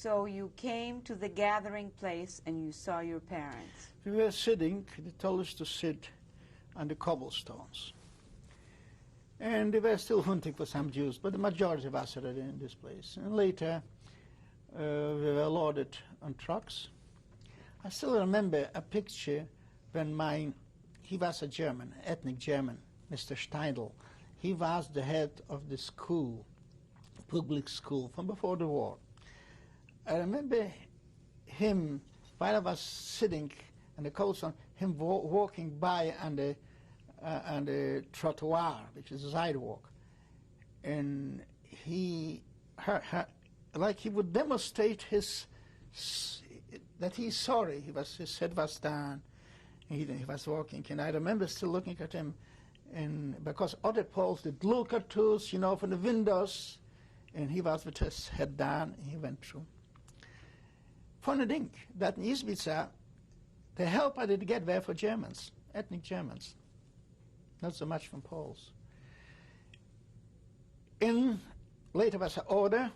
So you came to the gathering place and you saw your parents. We were sitting, they told us to sit on the cobblestones. And they were still hunting for some Jews, but the majority of us are in this place. And later, we were loaded on trucks. I still remember a picture when he was a German, ethnic German, Mr. Steindl. He was the head of the school, public school, from before the war. I remember him, while I was sitting on the cobblestone, him walking by on the trottoir, which is a sidewalk. And like he would demonstrate that he's sorry. His head was down, he was walking. And I remember still looking at him, and because other Poles did look at us, from the windows, and he was with his head down, and he went through. Funny thing, that in Izbica, the help I did get were for Germans, ethnic Germans, not so much from Poles. Later was an order,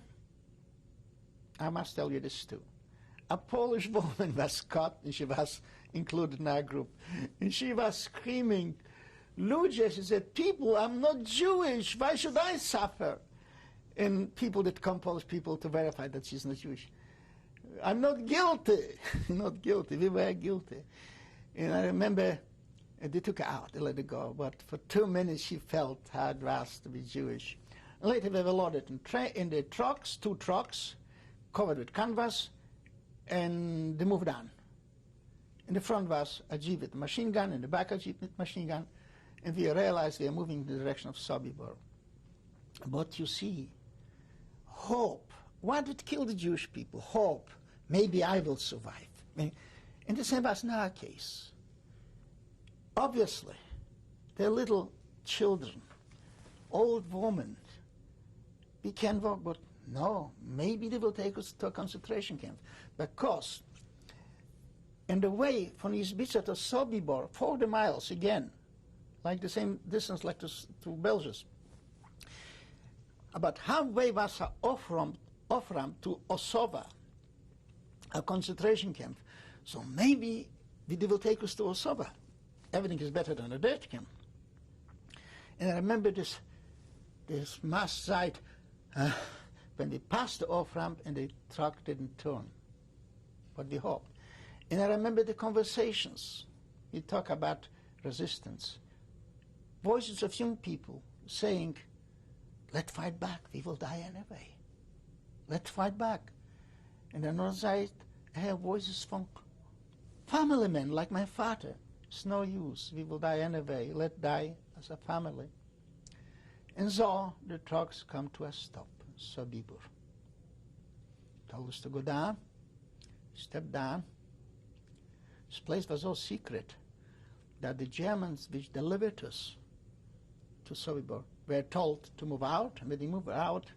I must tell you this too. A Polish woman was caught, and she was included in our group, and she was screaming, Ludzie, she said, people, I'm not Jewish, why should I suffer? And people that come, Polish people, to verify that she's not Jewish. I'm not guilty, not guilty, we were guilty. And I remember they took her out, they let her go, but for 2 minutes she felt how it was to be Jewish. And later they were loaded in the trucks, 2 trucks, covered with canvas, and they moved on. In the front was a Jeep with a machine gun, in the back a Jeep with a machine gun, and we realized we are moving in the direction of Sobibor. But you see, hope. What did kill the Jewish people? Hope. Maybe I will survive. And the same was in our case. Obviously, they're little children, old women. We can walk, but no, maybe they will take us to a concentration camp. Because in the way from Izbica to Sobibor, 40 miles again, like the same distance like to Belgium, about halfway was an off-ramp to Osowa, a concentration camp. So maybe they will take us to Osowa. Everything is better than a dirt camp. And I remember this mass sight when they passed the off-ramp and the truck didn't turn, but we hoped. And I remember the conversations. We talk about resistance. Voices of young people saying, let's fight back, we will die anyway. Let's fight back. And on the other side, I hear voices from family men like my father. It's no use, we will die anyway, let's die as a family. And so the trucks come to a stop, Sobibor. Told us to go down, step down. This place was so secret that the Germans which delivered us to Sobibor were told to move out, and when they moved out,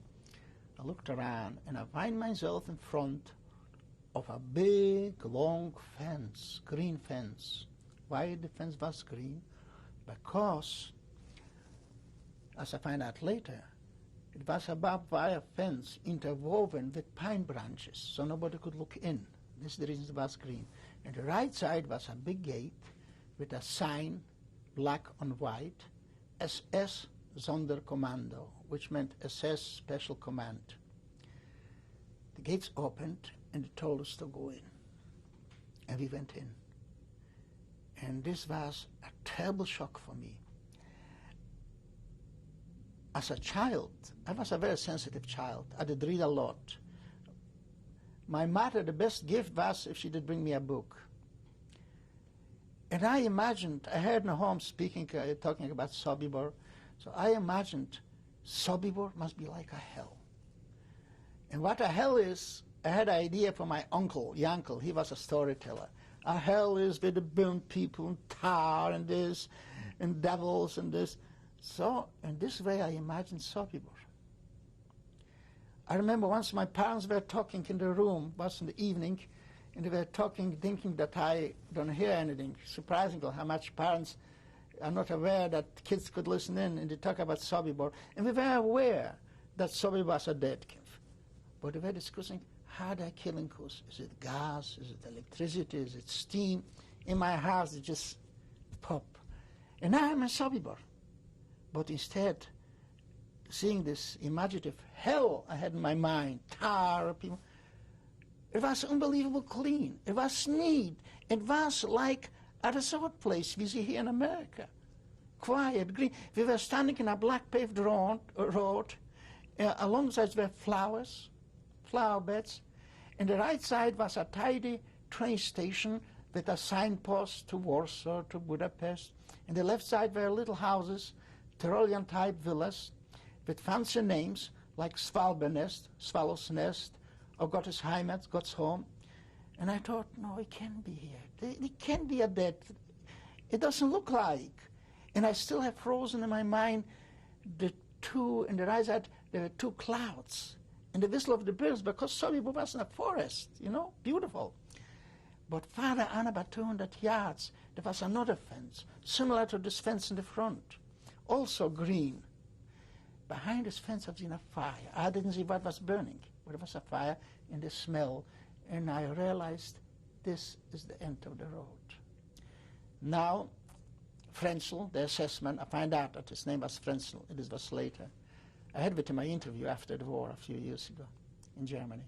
I looked around and I find myself in front of a big, long fence, green fence. Why the fence was green? Because, as I find out later, it was a barbed wire fence interwoven with pine branches, so nobody could look in. This is the reason it was green. And the right side was a big gate with a sign, black on white, SS Sonderkommando, which meant SS Special Command. The gates opened and they told us to go in. And we went in. And this was a terrible shock for me. As a child, I was a very sensitive child. I did read a lot. My mother, the best gift was if she did bring me a book. And I imagined, I heard Nahum talking about Sobibor, so I imagined Sobibor must be like a hell. And what a hell is, I had an idea from my uncle, Yankel, he was a storyteller. A hell is with the burnt people and tar and this, and devils and this. So, in this way I imagined Sobibor. I remember once my parents were talking in the room, it was in the evening, and they were talking, thinking that I don't hear anything. Surprisingly, how much parents are not aware that kids could listen in, and they talk about Sobibor. And we were aware that Sobibor was a dead camp. But they were discussing how they're killing us. Is it gas? Is it electricity? Is it steam? In my house, it just pop. And now I'm a Sobibor. But instead, seeing this imaginative hell I had in my mind, tar, people, it was unbelievable clean. It was neat. It was like a resort place we see here in America. Quiet, green. We were standing in a black paved road. Alongside were flowers, flower beds. And the right side was a tidy train station with a signpost to Warsaw, to Budapest. And the left side were little houses, Tyrolean-type villas, with fancy names like Svalbernest, Swallow's Nest, or Gottes Heimat, God's home. And I thought, no, it can't be here. It can't be a dead. It doesn't look like. And I still have frozen in my mind the two, in the right side, there were two clouds. And the whistle of the birds, because Sobibor was in a forest, you know, beautiful. But farther on, about 200 yards, there was another fence, similar to this fence in the front, also green. Behind this fence, I've seen a fire. I didn't see what was burning, but it was a fire and the smell. And I realized this is the end of the road. Now, Frenzel, the assessment, I find out that his name was Frenzel. It was later. I had with him my interview after the war a few years ago in Germany.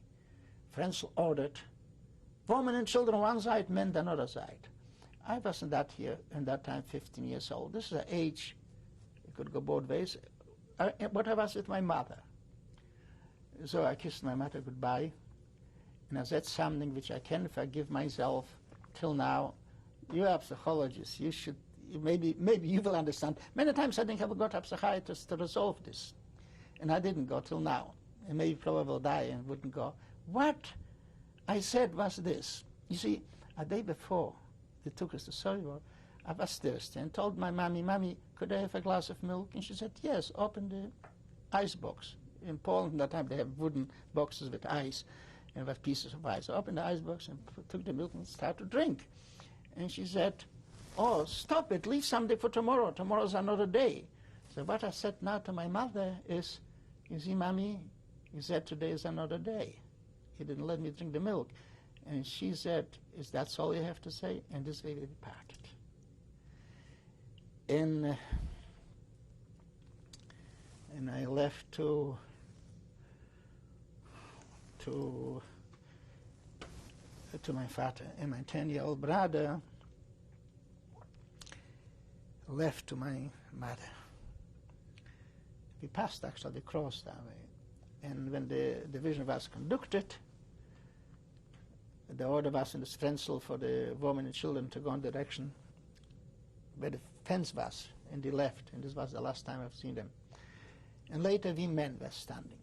Frenzel ordered women and children on one side, men on the other side. I wasn't that here in that time, 15 years old. This is an age, it could go both ways. But I was with my mother. So I kissed my mother goodbye, and I said something which I can forgive myself till now. You are a psychologist. You should, maybe you will understand. Many times I think I will go to a psychiatrist to resolve this. And I didn't go till now. And maybe probably will die and wouldn't go. What I said was this. You see, a day before they took us to Sobibor, I was thirsty and told my mommy, could I have a glass of milk? And she said, yes, open the ice box. In Poland at that time they have wooden boxes with ice and with pieces of ice. I opened the ice box and took the milk and started to drink. And she said, oh, stop it, leave something for tomorrow. Tomorrow's another day. So what I said now to my mother is, you see, Mommy, you said today is another day. You didn't let me drink the milk. And she said, is that all you have to say? And this way we departed. And I left to my father, and my 10-year-old brother left to my mother. We passed, actually, the cross that way. And when the division was conducted, the order was in the Frenzel for the women and children to go in the direction where the fence was, and they left, and this was the last time I've seen them. And later we men were standing.